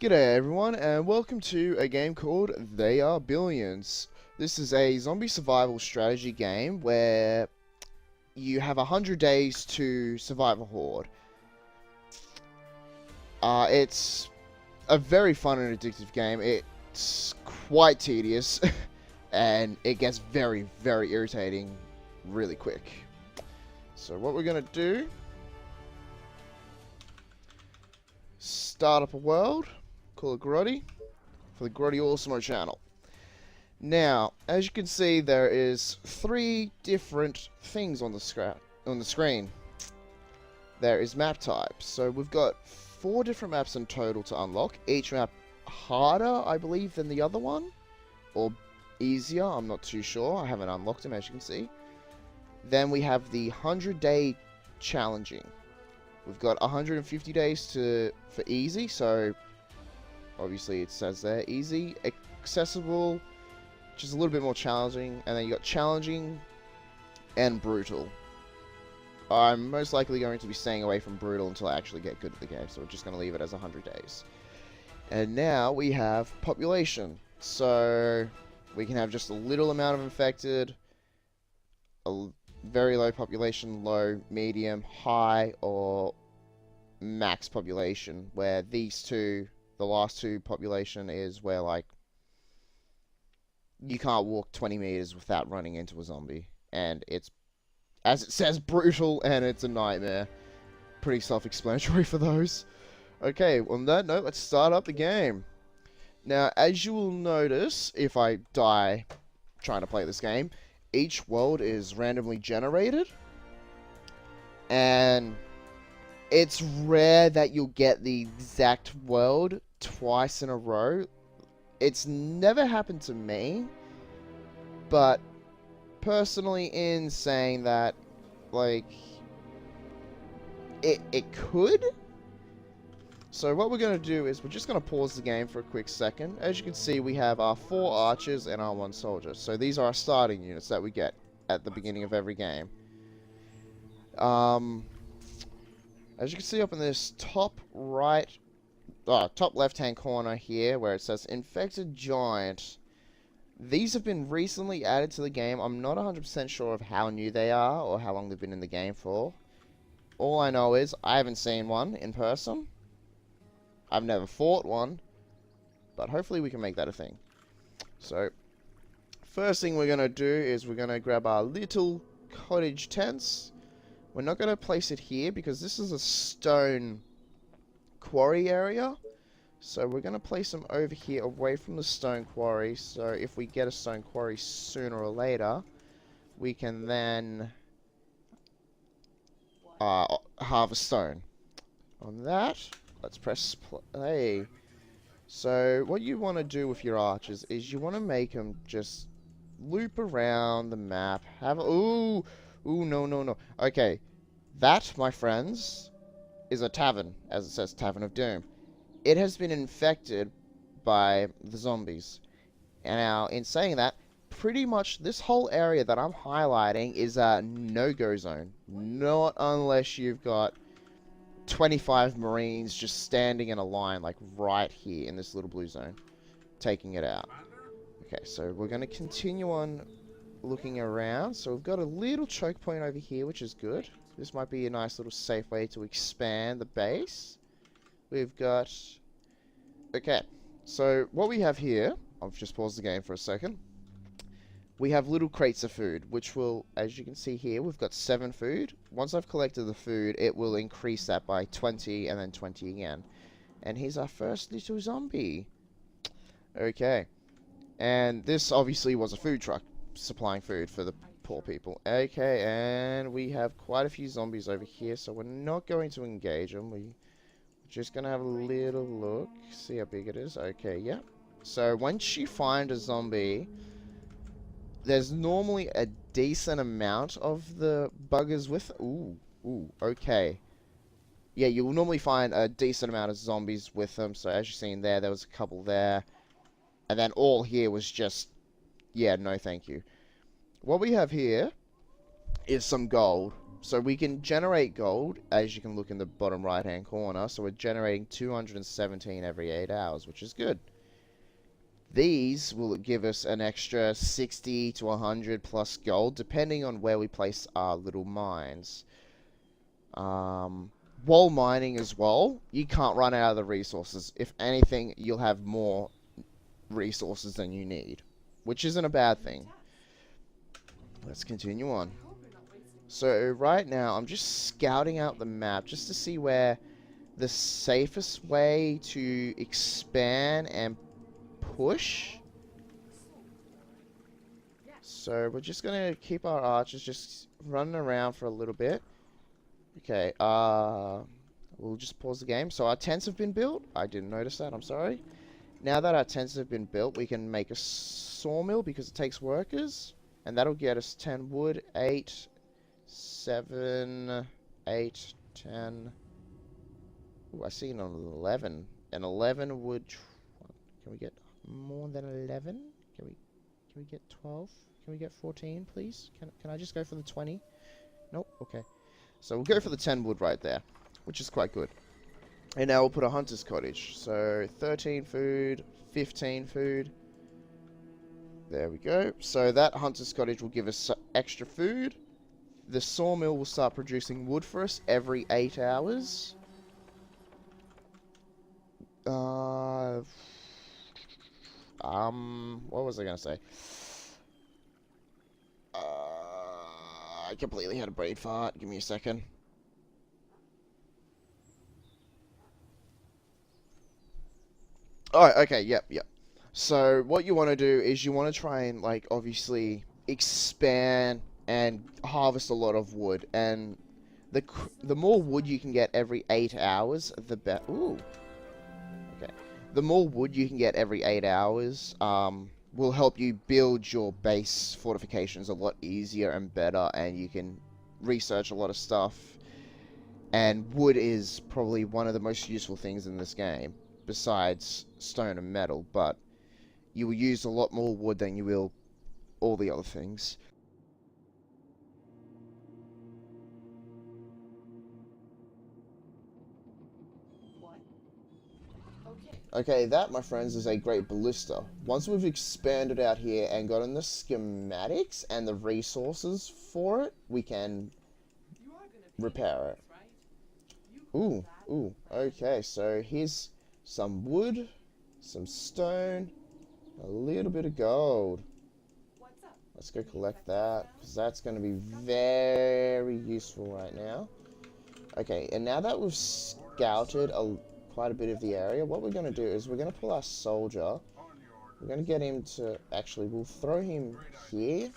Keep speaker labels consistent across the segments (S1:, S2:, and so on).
S1: G'day everyone, and welcome to a game called They Are Billions. This is a zombie survival strategy game where you have 100 days to survive a horde. It's a very fun and addictive game. It's quite tedious, and it gets very, very irritating really quick. So what we're going to do, start up a world, call it Grotty, for the GrottyAwesomo channel. Now, as you can see, there is 3 different things on the screen. There is map types. So we've got 4 different maps in total to unlock. Each map harder, I believe, than the other one, or easier. I'm not too sure. I haven't unlocked them, as you can see. Then we have the 100-day challenging. We've got 150 days for easy, so obviously it says there, easy, accessible, which is a little bit more challenging, and then you got challenging and brutal. I'm most likely going to be staying away from brutal until I actually get good at the game, so we're just going to leave it as 100 days. And now we have population, so we can have just a little amount of infected, a very low population, low, medium, high, or max population, where these two, the last two population, is where, like, you can't walk 20 meters without running into a zombie. And it's, as it says, brutal, and it's a nightmare. Pretty self-explanatory for those. Okay, on that note, let's start up the game. Now, as you will notice, if I die trying to play this game, each world is randomly generated. And it's rare that you'll get the exact world twice in a row. It's never happened to me, but personally, in saying that, like, it could. So what we're going to do is we're just going to pause the game for a quick second. As you can see, we have our 4 archers and our 1 soldier. So these are our starting units that we get at the beginning of every game. As you can see up in this top left-hand corner here, where it says Infected Giant, these have been recently added to the game. I'm not 100% sure of how new they are or how long they've been in the game for. All I know is I haven't seen one in person. I've never fought one, but hopefully we can make that a thing. So, first thing we're going to do is we're going to grab our little cottage tents. We're not going to place it here because this is a stone quarry area. So we're going to place them over here away from the stone quarry. So if we get a stone quarry sooner or later, we can then harvest stone. On that, let's press play. So what you want to do with your archers is you want to make them just loop around the map. Ooh, no. Okay, that, my friends, is a tavern, as it says, Tavern of Doom. It has been infected by the zombies. And now, in saying that, pretty much this whole area that I'm highlighting is a no-go zone. Not unless you've got 25 Marines just standing in a line, like right here in this little blue zone, taking it out. Okay, so we're going to continue on looking around. So we've got a little choke point over here, which is good. This might be a nice little safe way to expand the base. We've got... Okay, so what we have here... I've just paused the game for a second. We have little crates of food, which will, as you can see here, we've got 7 food. Once I've collected the food, it will increase that by 20 and then 20 again. And here's our first little zombie. Okay. And this obviously was a food truck supplying food for the poor people. Okay, and we have quite a few zombies over here, so we're not going to engage them. We're just going to have a little look, see how big it is. Okay, yeah. So once you find a zombie, there's normally a decent amount of the buggers with... Ooh, okay. Yeah, you will normally find a decent amount of zombies with them. So as you've seen there was a couple there. And then all here was just... Yeah, no thank you. What we have here is some gold. So we can generate gold, as you can look in the bottom right hand corner. So we're generating 217 every 8 hours, which is good. These will give us an extra 60 to 100 plus gold, depending on where we place our little mines. While mining as well, you can't run out of the resources. If anything, you'll have more resources than you need, which isn't a bad thing. Let's continue on. So right now, I'm just scouting out the map just to see where the safest way to expand and push. So we're just gonna keep our archers just running around for a little bit. Okay, we'll just pause the game. So our tents have been built. I didn't notice that, I'm sorry. Now that our tents have been built, we can make a sawmill because it takes workers. And that'll get us 10 wood, 8, 7, 8, 10. Ooh, I see an 11. An 11 would... Can we get more than 11? Can we get 12? Can we get 14, please? Can I just go for the 20? Nope, okay. So we'll go for the 10 wood right there, which is quite good. And now we'll put a hunter's cottage. So 13 food, 15 food. There we go. So that hunter's cottage will give us extra food. The sawmill will start producing wood for us every 8 hours. What was I gonna say? I completely had a brain fart. Give me a second. Oh, okay, yep. So what you want to do is you want to try and, like, obviously expand and harvest a lot of wood. And the more wood you can get every 8 hours, the better. Ooh. Okay. The more wood you can get every 8 hours, will help you build your base fortifications a lot easier and better, and you can research a lot of stuff. And wood is probably one of the most useful things in this game, besides stone and metal, but you will use a lot more wood than you will all the other things. Okay, that, my friends, is a great ballista. Once we've expanded out here and gotten the schematics and the resources for it, we can repair it. Ooh, okay, so here's some wood, some stone, a little bit of gold. Let's go collect that, because that's going to be very useful right now. Okay, and now that we've scouted quite a bit of the area, what we're going to do is we're going to pull our soldier. We're going to get him to... Actually, we'll throw him here,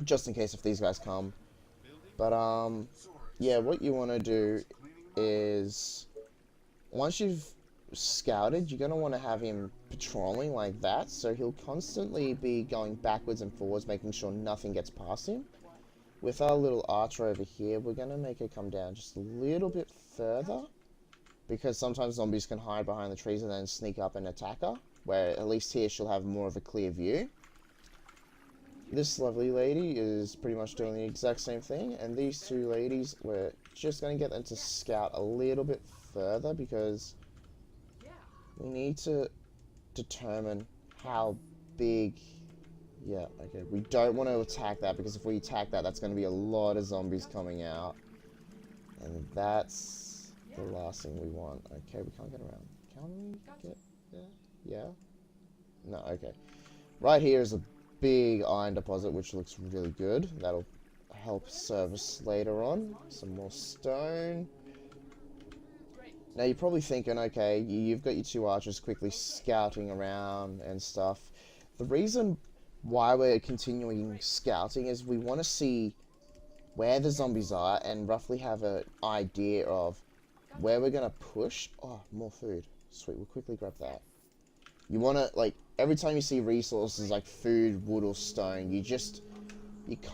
S1: just in case if these guys come. But, yeah, what you want to do is, once you've scouted, you're going to want to have him patrolling like that, so he'll constantly be going backwards and forwards, making sure nothing gets past him. With our little archer over here, we're going to make her come down just a little bit further, because sometimes zombies can hide behind the trees and then sneak up and attack her, where at least here she'll have more of a clear view. This lovely lady is pretty much doing the exact same thing, and these two ladies, we're just going to get them to scout a little bit further, because we need to determine how big... Yeah, okay, we don't want to attack that, because if we attack that, that's going to be a lot of zombies coming out, and that's the last thing we want. Okay, we can't get around. Can we get there? Yeah? No, okay. Right here is a big iron deposit, which looks really good. That'll help service later on. Some more stone. Now you're probably thinking, okay, you've got your two archers quickly scouting around and stuff. The reason why we're continuing scouting is we want to see where the zombies are and roughly have an idea of where we're going to push. Oh, more food. Sweet, we'll quickly grab that. You want to, like, every time you see resources like food, wood, or stone, you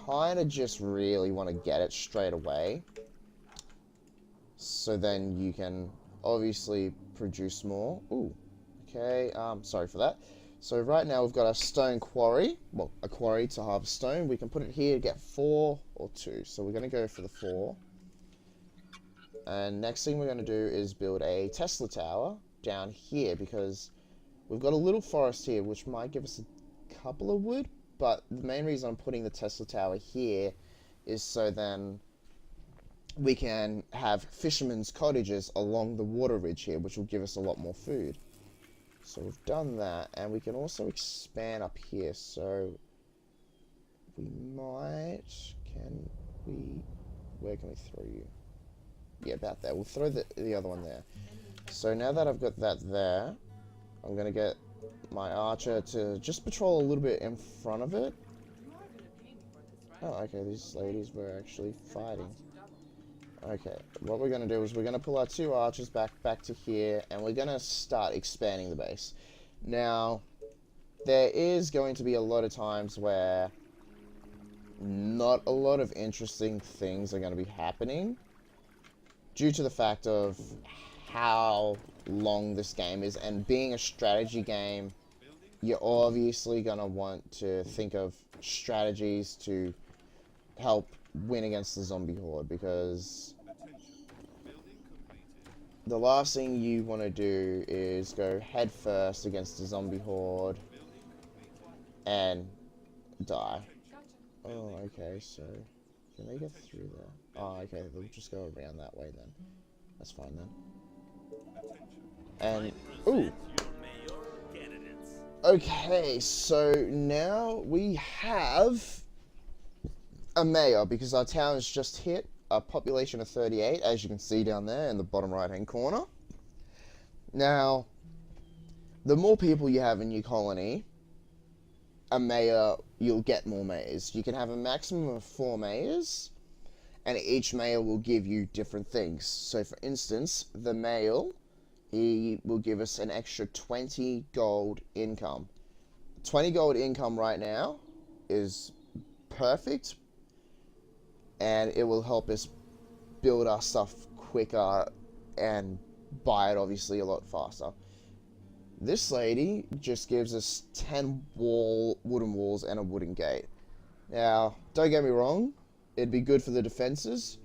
S1: kind of just really want to get it straight away. So then you can obviously produce more. Ooh, okay, sorry for that. So right now we've got a stone quarry, well, a quarry to harvest stone. We can put it here to get 4 or 2. So we're going to go for the 4. And next thing we're going to do is build a Tesla tower down here, because we've got a little forest here which might give us a couple of wood, but the main reason I'm putting the Tesla tower here is so then we can have fishermen's cottages along the water ridge here, which will give us a lot more food. So we've done that, and we can also expand up here, so we might, where can we throw you? Yeah, about there. We'll throw the other one there. So now that I've got that there, I'm going to get my archer to just patrol a little bit in front of it. Oh, okay, these ladies were actually fighting. Okay, what we're going to do is we're going to pull our 2 archers back to here, and we're going to start expanding the base. Now, there is going to be a lot of times where not a lot of interesting things are going to be happening, due to the fact of how long this game is, and being a strategy game, you're obviously going to want to think of strategies to help win against the zombie horde, because the last thing you want to do is go head first against the zombie horde and die. Oh, okay, so can they get through there? Oh, okay, they'll just go around that way then. That's fine then. And, ooh. Okay, so now we have a mayor, because our town has just hit a population of 38, as you can see down there in the bottom right hand corner. Now, the more people you have in your colony, a mayor, you'll get more mayors. You can have a maximum of 4 mayors, and each mayor will give you different things. So for instance, the male, he will give us an extra 20 gold income. 20 gold income right now is perfect, and it will help us build our stuff quicker and buy it obviously a lot faster. This lady just gives us 10 wooden walls and a wooden gate. Now, don't get me wrong, it'd be good for the defenses,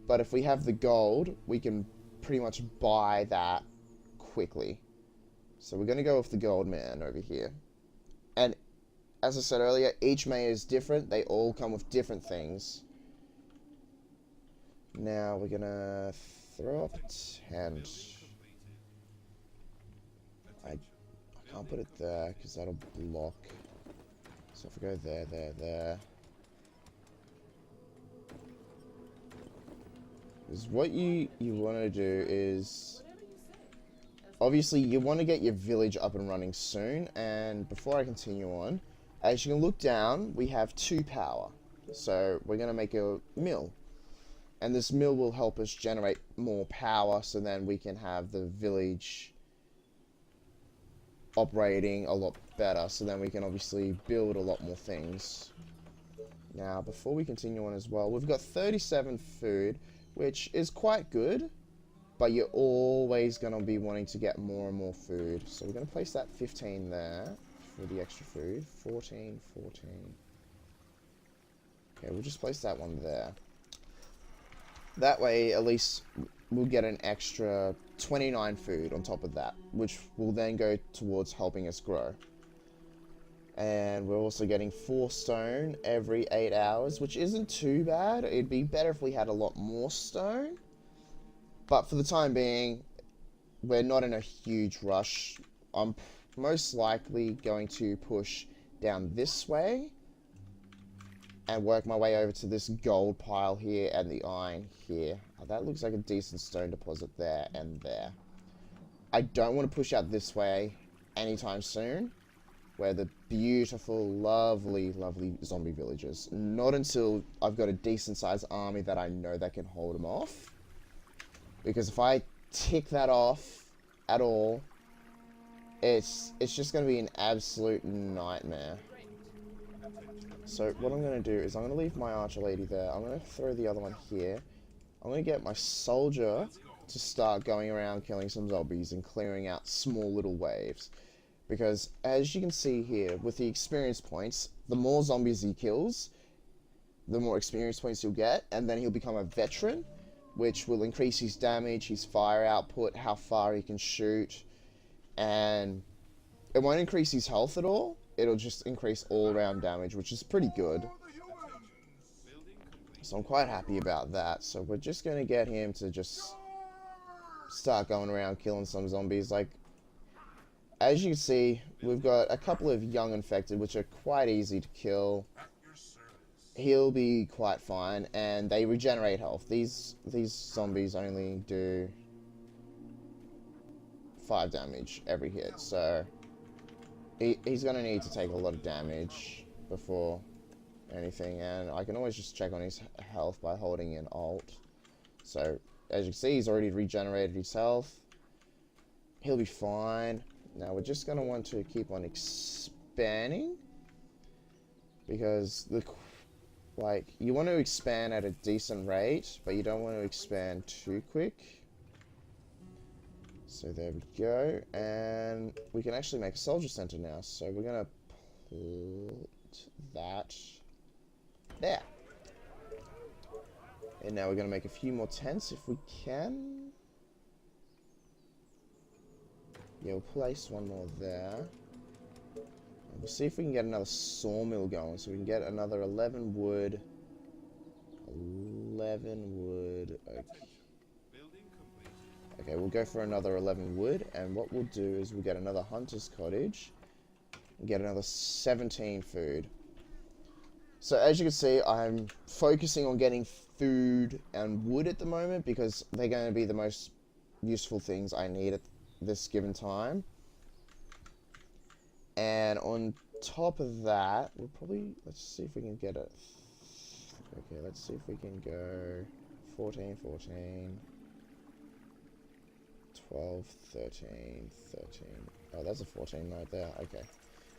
S1: but if we have the gold, we can pretty much buy that quickly. So we're going to go with the gold man over here. And as I said earlier, each mayor is different. They all come with different things. Now we're going to throw up a tent. I can't put it there because that'll block. So if we go there. Because what you want to do is, obviously you want to get your village up and running soon. And before I continue on, as you can look down, we have 2 power. So we're going to make a mill. And this mill will help us generate more power, so then we can have the village operating a lot better, so then we can obviously build a lot more things. Now, before we continue on as well, we've got 37 food, which is quite good, but you're always going to be wanting to get more and more food. So we're going to place that 15 there for the extra food. 14. Okay, we'll just place that one there. That way, at least, we'll get an extra 29 food on top of that, which will then go towards helping us grow. And we're also getting 4 stone every 8 hours, which isn't too bad. It'd be better if we had a lot more stone. But for the time being, we're not in a huge rush. I'm most likely going to push down this way and work my way over to this gold pile here and the iron here. Oh, that looks like a decent stone deposit there and there. I don't want to push out this way anytime soon, where the beautiful, lovely zombie villagers. Not until I've got a decent sized army that I know that can hold them off. Because if I tick that off at all, it's just going to be an absolute nightmare. So what I'm going to do is I'm going to leave my archer lady there. I'm going to throw the other one here. I'm going to get my soldier to start going around killing some zombies and clearing out small little waves. Because as you can see here, with the experience points, the more zombies he kills, the more experience points he'll get, and then he'll become a veteran, which will increase his damage, his fire output, how far he can shoot, and it won't increase his health at all. It'll just increase all-around damage, which is pretty good. So I'm quite happy about that. So we're just going to get him to just start going around killing some zombies. Like, as you can see, we've got a couple of young infected, which are quite easy to kill. He'll be quite fine, and they regenerate health. These zombies only do 5 damage every hit, so he's going to need to take a lot of damage before anything, and I can always just check on his health by holding in Alt. So, as you can see, he's already regenerated his health. He'll be fine. Now, we're just going to want to keep on expanding, because you want to expand at a decent rate, but you don't want to expand too quick. So there we go, and we can actually make a soldier center now. So we're gonna put that there, and now we're gonna make a few more tents if we can. Yeah, we'll place one more there. We'll see if we can get another sawmill going, so we can get another 11 wood. 11 wood, okay. Okay, we'll go for another 11 wood, and what we'll do is we'll get another hunter's cottage, and get another 17 food. So as you can see, I'm focusing on getting food and wood at the moment, because they're going to be the most useful things I need at this given time. And on top of that, we'll probably, let's see if we can get it. Okay, let's see if we can go 14, 14, 12, 13, 13. Oh, that's a 14 right there. Okay.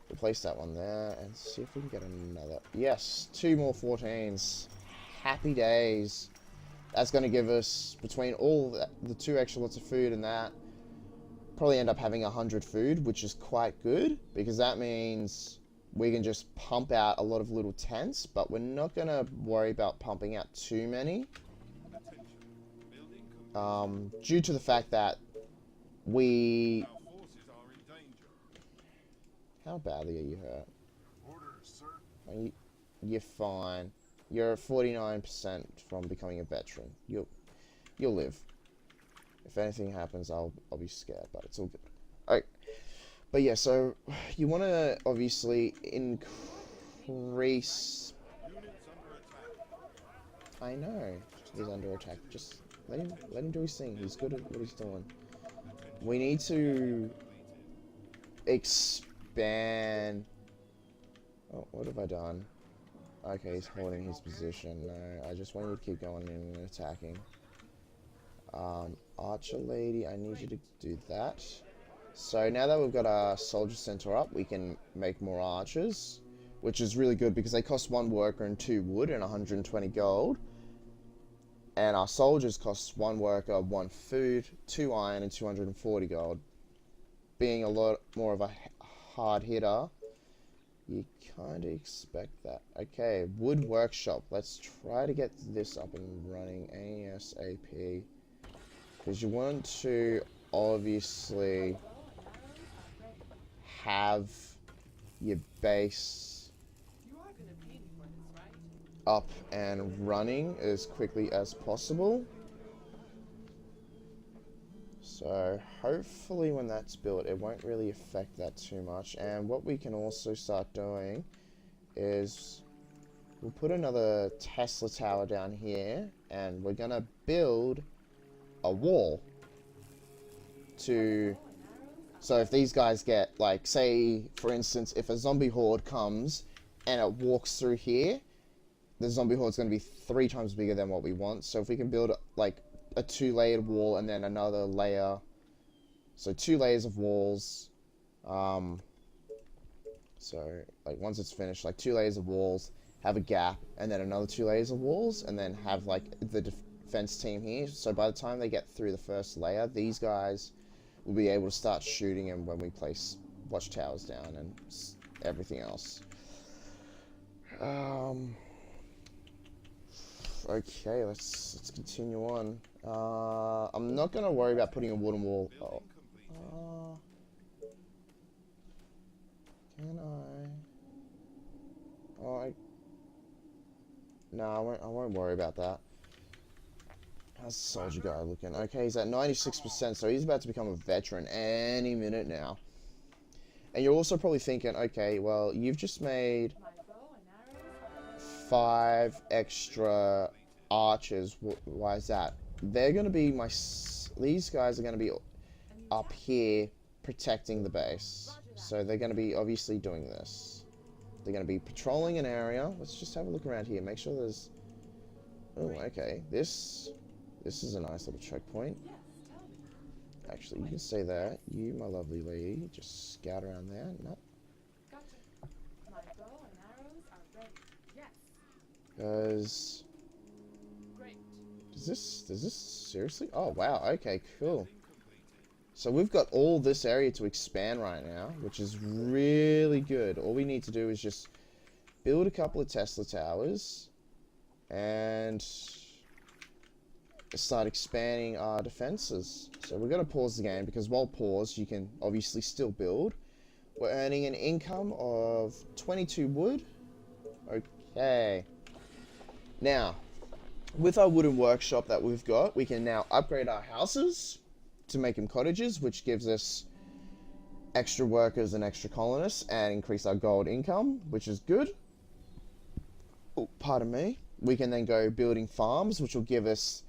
S1: We'll place that one there and see if we can get another. Yes, 2 more 14s. Happy days. That's going to give us, between all the 2 extra lots of food and that, probably end up having 100 food, which is quite good, because that means we can just pump out a lot of little tents, but we're not going to worry about pumping out too many, due to the fact that we... How badly are you hurt? You're fine. You're 49% from becoming a veteran. You'll live. If anything happens, I'll be scared, but it's all good. Alright. But yeah, so you want to obviously increase... I know he's under attack. Just let him do his thing. He's good at what he's doing. We need to expand... Oh, what have I done? Okay, he's holding his position. No, I just want you to keep going in and attacking. Archer lady, I need you to do that. So now that we've got our soldier center up, we can make more archers, which is really good because they cost 1 worker and 2 wood and 120 gold. And our soldiers cost 1 worker, 1 food, 2 iron and 240 gold. Being a lot more of a hard hitter, you kind of expect that. Okay, wood workshop. Let's try to get this up and running ASAP. Because you want to obviously have your base up and running as quickly as possible. So hopefully when that's built, it won't really affect that too much. And what we can also start doing is we'll put another Tesla tower down here, and we're gonna build a wall to... So if these guys get, like, say, for instance, if a zombie horde comes and it walks through here, the zombie horde's going to be 3 times bigger than what we want. So if we can build, like, a 2-layered wall and then another layer, so 2 layers of walls, so, like, once it's finished, like, 2 layers of walls, have a gap, and then another 2 layers of walls, and then have, like, the defense team here. So by the time they get through the first layer, these guys will be able to start shooting them when we place watchtowers down and everything else. Okay, let's continue on. I'm not gonna worry about putting a wooden wall. Can I? No, I won't worry about that. How's the soldier guy looking? Okay, he's at 96%, so he's about to become a veteran any minute now. And you're also probably thinking, okay, well, you've just made 5 extra archers. Why is that? They're going to be these guys are going to be up here protecting the base. So they're going to be obviously doing this. They're going to be patrolling an area. Let's just have a look around here. Make sure there's... Oh, okay. This is a nice little checkpoint. Actually, you can stay there. You, my lovely lady, just scout around there. No. Because... Does this seriously? Oh, wow. Okay, cool. So we've got all this area to expand right now, which is really good. All we need to do is just build a couple of Tesla towers and start expanding our defenses. So we're going to pause the game because while paused, you can obviously still build. We're earning an income of 22 wood. Okay. Now, with our wooden workshop that we've got, we can now upgrade our houses to make them cottages, which gives us extra workers and extra colonists and increase our gold income, which is good. Oh, pardon me. We can then go building farms, which will give us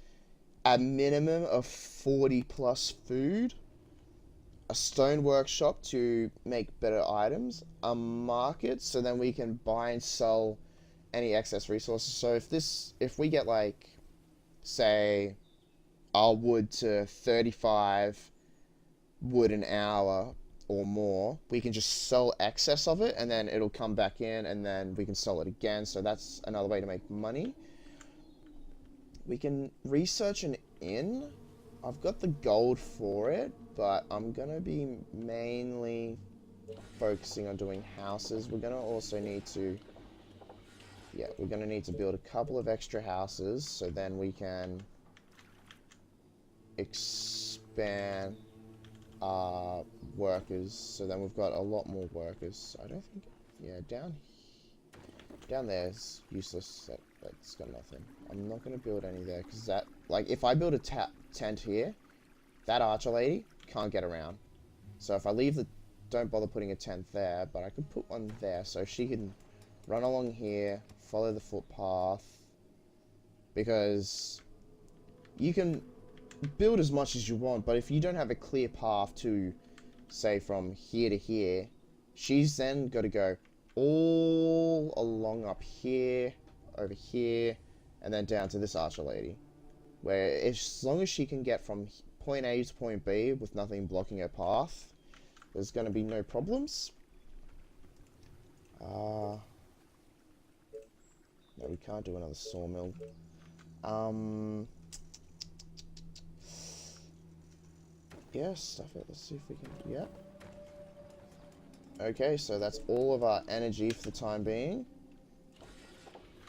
S1: a minimum of 40 plus food, a stone workshop to make better items, a market so then we can buy and sell any excess resources. So if we get like, say, our wood to 35 wood an hour or more, we can just sell excess of it and then it'll come back in and then we can sell it again. So that's another way to make money. We can research an inn. I've got the gold for it, but I'm gonna be mainly focusing on doing houses. We're gonna also need to we're gonna need to build a couple of extra houses so then we can expand our workers, so then we've got a lot more workers. I don't think, down there is useless. That's got nothing. I'm not going to build any there because that, like, if I build a tent here, that archer lady can't get around. So if I leave don't bother putting a tent there, but I could put one there so she can run along here, follow the footpath, because you can build as much as you want, but if you don't have a clear path to, say, from here to here, she's then got to go all along up here, over here, and then down to this archer lady, where as long as she can get from point A to point B with nothing blocking her path, there's going to be no problems. No, we can't do another sawmill. Yeah, stuff it. Let's see if we can... Yeah. Okay, so that's all of our energy for the time being.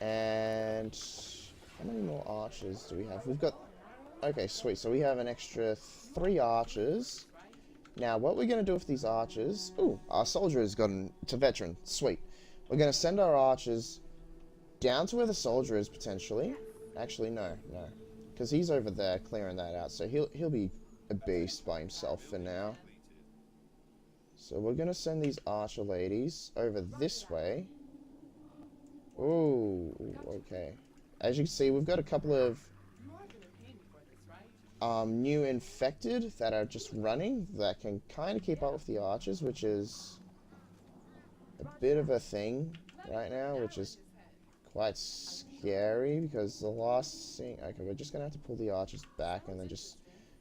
S1: And how many more archers do we have? We've got... Okay, sweet. So we have an extra 3 archers. Now, what we're going to do with these archers... Ooh, our soldier has gotten to veteran. Sweet. We're going to send our archers down to where the soldier is, potentially. Actually, no. Because he's over there clearing that out. So he'll be a beast by himself for now. So we're going to send these archer ladies over this way. Ooh, okay. As you can see, we've got a couple of new infected that are just running that can kind of keep up with the archers, which is a bit of a thing right now, which is quite scary because the last thing... Okay, we're just going to have to pull the archers back and then just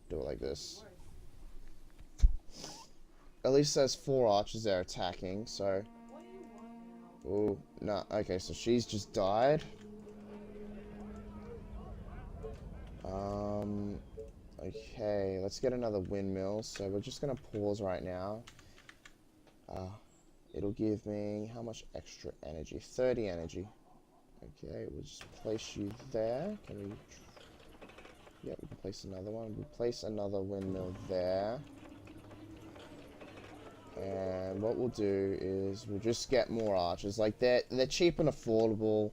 S1: do it like this. At least there's 4 archers there attacking, so... Ooh, no, okay, so she's just died. Okay, let's get another windmill, so we're just gonna pause right now. It'll give me how much extra energy? 30 energy. Okay, we'll just place you there. Can we? Yeah, we can place another one. We'll place another windmill there. And what we'll do is we'll just get more archers. Like they're cheap and affordable.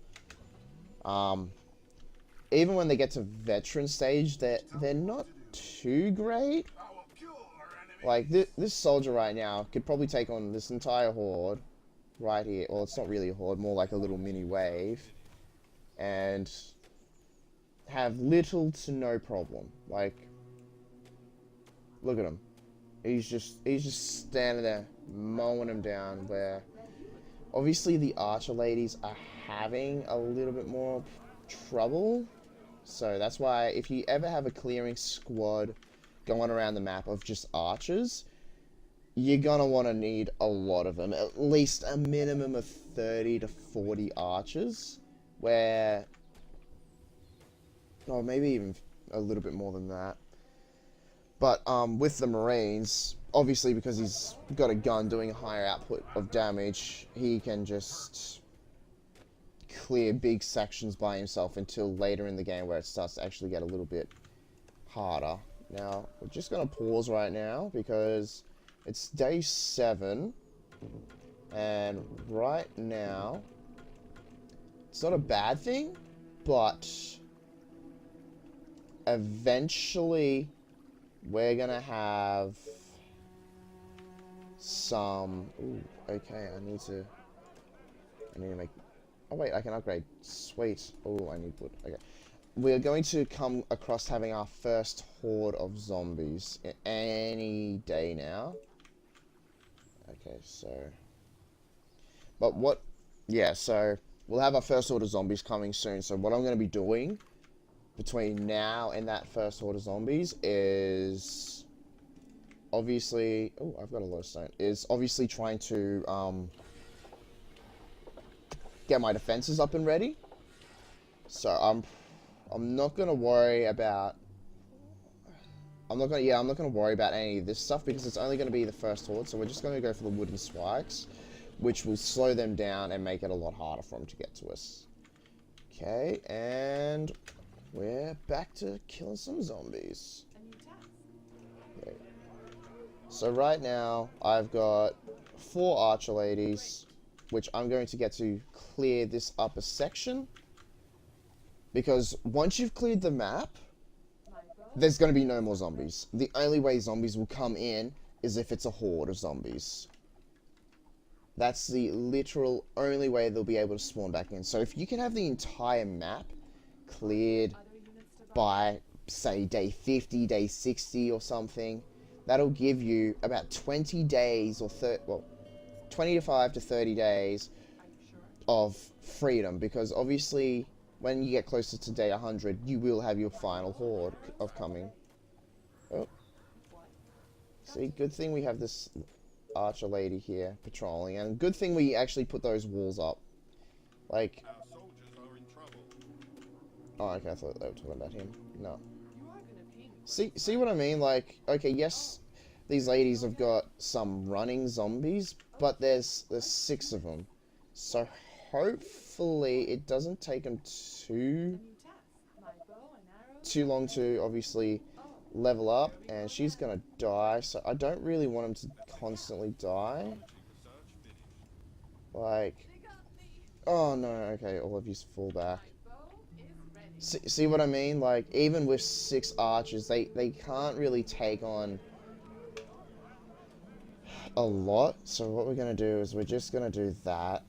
S1: Even when they get to veteran stage, they're not too great. Like this soldier right now could probably take on this entire horde right here. Well, it's not really a horde, more like a little mini wave, and have little to no problem. Like, look at him. He's just standing there mowing him down. Where obviously the archer ladies are having a little bit more trouble. So that's why if you ever have a clearing squad going around the map of just archers, you're gonna want to need a lot of them. At least a minimum of 30 to 40 archers. Where, or maybe even a little bit more than that. But with the Marines, obviously because he's got a gun doing a higher output of damage, he can just clear big sections by himself until later in the game where it starts to actually get a little bit harder. Now, we're just going to pause right now because it's day 7, and right now, it's not a bad thing, but eventually we're going to have some... Ooh, okay, I need to make... Oh wait, I can upgrade. Sweet. Oh, I need wood. Okay. We're going to come across having our first horde of zombies any day now. Okay, so... But what... Yeah, so we'll have our first horde of zombies coming soon. So what I'm going to be doing between now and that first horde of zombies is... Obviously... Oh, I've got a lot of stone. Is obviously trying to... get my defenses up and ready. So I'm not gonna worry about I'm not gonna worry about any of this stuff because it's only gonna be the first horde, so we're just gonna go for the wooden spikes, which will slow them down and make it a lot harder for them to get to us. Okay, and we're back to killing some zombies. Okay. So right now I've got 4 archer ladies, which I'm going to get to clear this upper section. Because once you've cleared the map, there's going to be no more zombies. The only way zombies will come in is if it's a horde of zombies. That's the literal only way they'll be able to spawn back in. So if you can have the entire map cleared by, say, day 50, day 60 or something, that'll give you about 20 days or 25 to 30 days of freedom, because obviously when you get closer to day 100 you will have your final horde of coming. Oh, see, good thing we have this archer lady here patrolling, and good thing we actually put those walls up. Like, oh, okay, I thought they were talking about him. No. See what I mean? Like, okay, yes, these ladies have got some running zombies, but there's 6 of them. So hopefully it doesn't take them too long to obviously level up, and she's gonna die, so I don't really want them to constantly die. Like, oh no, okay, all of you fall back. See what I mean? Like, even with 6 archers, they can't really take on a lot. So what we're going to do is we're just going to do that.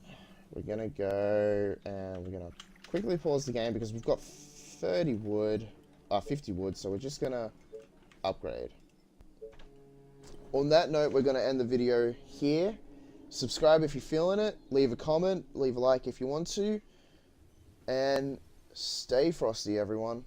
S1: We're going to go and we're going to quickly pause the game because we've got 50 wood, so we're just going to upgrade. On that note, we're going to end the video here. Subscribe if you're feeling it, leave a comment, leave a like if you want to, and stay frosty, everyone.